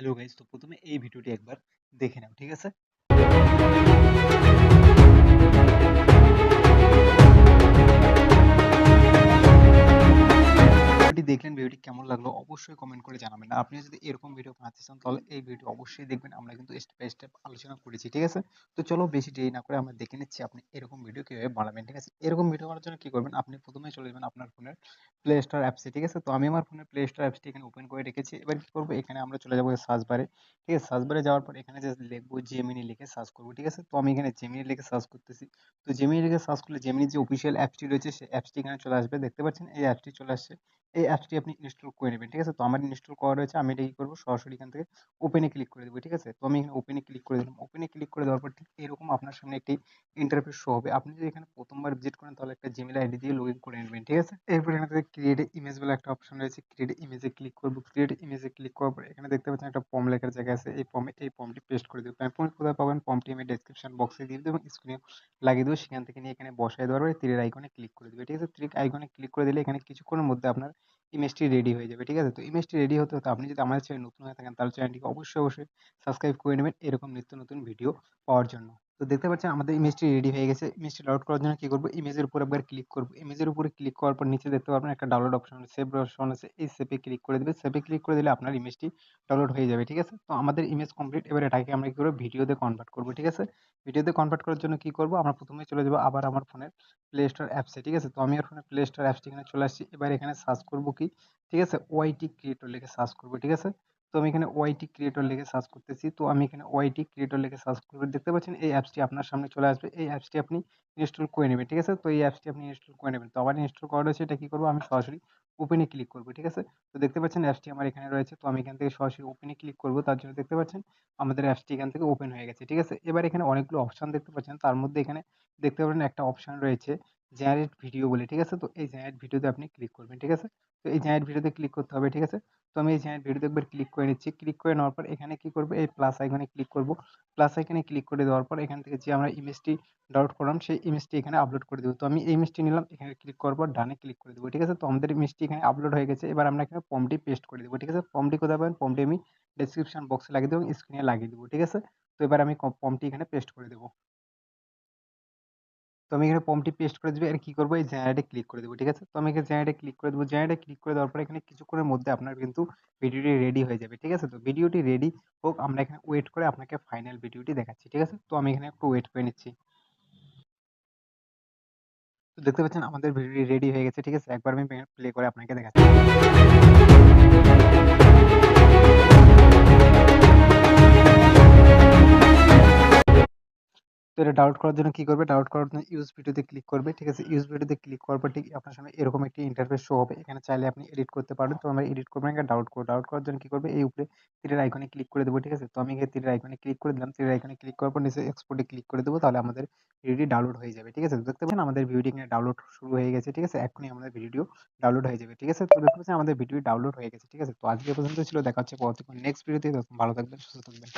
Hello guys, তো প্রথমে এই ভিডিওটি একবার দেখে নাও, ঠিক আছে? ভিডিওটি দেখলেন, ভিডিওটি কেমন লাগলো অবশ্যই কমেন্ট করে জানাবেন। আর আপনি যদি এরকম ভিডিও বানাতে চান তাহলে এই ভিডিও অবশ্যই দেখবেন। আমরা কিন্তু স্টেপ বাই স্টেপ আলোচনা করেছি, ঠিক আছে? তো চলো বেশি দেরি না করে আমরা দেখে নিচ্ছি আপনি এরকম ভিডিও কিভাবে বানাবেন, ঠিক আছে? এরকম ভিডিও বানানোর জন্য কি করবেন, আপনি প্রথমেই চলে যাবেন আপনার ফোনের প্লে স্টোর অ্যাপসে, ঠিক আছে? তো আমি আমার ফোনের প্লে স্টোর অ্যাপসটি এখানে ওপেন করে রেখেছি। এবার কি করবো, এখানে আমরা চলে যাবো সার্চ বারে, ঠিক আছে? সার্চ বারে যাওয়ার পর এখানে যে লিখবো জেমিনি লিখে সার্চ করবো, ঠিক আছে? তো আমি এখানে জেমিনি লিখে সার্চ করতেছি। তো জেমিনি লিখে সার্চ করলে জেমিনির যে অফিসিয়াল অ্যাপসটি রয়েছে সেই অ্যাপসটি এখানে চলে আসবে, দেখতে পাচ্ছেন এই অ্যাপসটি চলে আসছে। এই অ্যাপসটি আপনি ইনস্টল করে নেবেন, ঠিক আছে? তো আমার ইনস্টল করা রয়েছে, আমি এটা কি করবো, সরাসরি এখান থেকে ওপেনে ক্লিক করে দেবো, ঠিক আছে? তো আমি এখানে ওপেনে ক্লিক করে দিলাম। ওপেনে ক্লিক করে দেওয়ার পর ঠিক এরকম আপনার সামনে একটি ইন্টারফেস শো হবে। আপনি যদি এখানে প্রথমবার ভিজিট করেন তাহলে একটা জিমেল আইডি দিয়ে লগ ইন করে নেবেন, ঠিক আছে? এরপর এখান থেকে ক্রিয়েট ইমেজ বলে একটা অপশন রয়েছে, ক্রিয়েট ইমেজে ক্লিক করবো। ক্রিয়েট ইমেজে ক্লিক করার পর এখানে দেখতে পাচ্ছেন একটা ফর্ম লেখার জায়গা আছে, এই ফর্মটি পেস্ট করে দেবো। ফর্ম কোথায় পাবেন, ফর্মটি আমি ডেসক্রিপশন বক্সে দিয়ে দেবো এবং স্ক্রিনে লাগিয়ে দেবো। সেখান থেকে নিয়ে এখানে বসায় দেওয়ার পরে তীরের আইকনে ক্লিক করে দেবে, ঠিক আছে? তীর আইকনে ক্লিক করে দিলে এখানে কিছুক্ষণের মধ্যে আপনার ইমেজটি রেডি হয়ে যাবে, ঠিক আছে? তো ইমেজটি রেডি হতে হতে আপনি যদি আমাদের চ্যানেল নতুন হয়ে থাকেন তাহলে চ্যানেলটিকে অবশ্যই সাবস্ক্রাইব করে নেবেন এরকম নিত্য নতুন ভিডিও পাওয়ার জন্য। তো দেখতে পাচ্ছেন আমাদের ইমেজটি রেডি হয়ে গেছে। ইমেজটি ডাউনলোড করার জন্য কি করবো, ইমেজের উপর একবার ক্লিক করবো। ইমেজের উপরে ক্লিক করার পর নিচে দেখতে পারবেন একটা ডাউনলোড অপশন আছে, সেভ অপশন আছে, এই সেভে ক্লিক করে দেবে। সেভে ক্লিক করে দিলে আপনার ইমেজটি ডাউনলোড হয়ে যাবে, ঠিক আছে? তো আমাদের ইমেজ কমপ্লিট। এবার এটাকে আমরা কি করবো, ভিডিওতে কনভার্ট করবো, ঠিক আছে? ভিডিওতে কনভার্ট করার জন্য কি করবো, আমরা প্রথমে চলে যাবো আবার আমার ফোনের প্লে স্টোর অ্যাপসে, ঠিক আছে? তো আমি আমার ফোনের প্লে স্টোর অ্যাপসটি এখানে চলে আসছি। এবার এখানে সার্চ করবো কি, ঠিক আছে, ওয়াইটি ক্রিয়েটর লিখে সার্চ করবো, ঠিক আছে? তো আমি এখানে ওয়াইটি ক্রিয়েটর লিখে সার্চ করতেছি। তো আমি এখানে ওয়াইটি ক্রিয়েটর লিখে সার্চ করবো, দেখতে পাচ্ছেন এই অ্যাপসটি আপনার সামনে চলে আসবে। এই অ্যাপসটি আপনি ইনস্টল করে নেবেন, ঠিক আছে? তো এই অ্যাপসটি আপনি ইনস্টল করে নেবেন। তো আমার ইনস্টল করা রয়েছে, এটা কি করবো, আমি সরাসরি ওপেনে ক্লিক করবো, ঠিক আছে? তো দেখতে পাচ্ছেন অ্যাপসটি আমার এখানে রয়েছে। তো আমি এখান থেকে সরাসরি ওপেনে ক্লিক করবো, তার জন্য দেখতে পাচ্ছেন আমাদের অ্যাপসটি এখান থেকে ওপেন হয়ে গেছে, ঠিক আছে? এবার এখানে অনেকগুলো অপশন দেখতে পাচ্ছেন, তার মধ্যে এখানে দেখতে পাবেন একটা অপশন রয়েছে জেনারেট ভিডিও বলে, ঠিক আছে? তো এই জেনারেট ভিডিওতে আপনি ক্লিক করবেন, ঠিক আছে? তো এই জেনারেট ভিডিওতে ক্লিক করতে হবে, ঠিক আছে? তো আমি এই জেনারেট ভিডিওতে একবার ক্লিক করে নিচ্ছি। ক্লিক করে নেওয়ার পর এখানে কি করবো, এই প্লাস আইকনে ক্লিক করবো। প্লাস আইকনে ক্লিক করে দেওয়ার পর এখান থেকে যে আমরা ইমেজটি ডাউনলোড করলাম সেই ইমেজটি এখানে আপলোড করে দেবো। তো আমি এই ইমেজটি নিলাম, এখানে ক্লিক করার পর ডানে ক্লিক করে দেবো, ঠিক আছে? তো আমাদের ইমেজটি এখানে আপলোড হয়ে গেছে। এবার আমরা এখানে ফর্মটি পেস্ট করে দেবো, ঠিক আছে? ফর্মটি কোথায় পাবেন, ফর্মটি আমি ডেসক্রিপশন বক্সে লাগিয়ে দেবো এবং স্ক্রিনে লাগিয়ে দেবো, ঠিক আছে? তো এবার আমি ফর্মটি এখানে পেস্ট করে দেবো। তো আমি এখানে ফর্মটি পেস্ট করে দিবি। আর কি করবো, এই জেনারেটে ক্লিক করে দেবো, ঠিক আছে? তো আমি এখানে জেনারেটে ক্লিক করে দেবো। জেনারেটে ক্লিক করে দেওয়ার পর এখানে কিছুক্ষণের মধ্যে আপনার কিন্তু ভিডিওটি রেডি হয়ে যাবে, ঠিক আছে? তো ভিডিওটি রেডি হোক, আমরা এখানে ওয়েট করে আপনাকে ফাইনাল ভিডিওটি দেখাচ্ছি, ঠিক আছে? তো আমি এখানে একটু ওয়েট করে নিচ্ছি। তো দেখতে পাচ্ছেন আমাদের ভিডিওটি রেডি হয়ে গেছে, ঠিক আছে? একবার আমি প্লে করে আপনাকে দেখাচ্ছি। তো এটা ডাউনলোড করার জন্য কি করবে, ডাউনলোড করার জন্য ইউজ ভিডিওতে ক্লিক করবে, ঠিক আছে? ইউজ ভিডিওতে ক্লিক করার পর ঠিক আপনার সামনে এরকম একটি ইন্টারফেস শো হবে। এখানে চাইলে আপনি এডিট করতে পারেন। তো আমরা এডিট করবো না, এখানে ডাউনলোড করবো। ডাউনলোড করার জন্য কি করবে, এই উপরে তীরের আইকনে ক্লিক করে দেবো, ঠিক আছে? তো আমি এখানে তীরের আইকনে ক্লিক করে দিলাম। তীরের আইকনে ক্লিক করার পর নিচে এক্সপোর্টে ক্লিক করে দেবো, তাহলে আমাদের ভিডিওটি ডাউনলোড হয়ে যাবে, ঠিক আছে? তো দেখতে পাচ্ছেন আমাদের ভিডিওটি এখানে ডাউনলোড শুরু হয়ে গেছে, ঠিক আছে? এখনই আমাদের ভিডিও ডাউনলোড হয়ে যাবে, ঠিক আছে? তো দেখতে পাচ্ছেন আমাদের ভিডিও ডাউনলোড হয়ে গেছে, ঠিক আছে? তো আজকে এ পর্যন্ত ছিল, দেখা হচ্ছে পরবর্তী নেক্সট ভিডিওতে। ততক্ষণ ভালো থাকবেন, সুস্থ থাকবেন।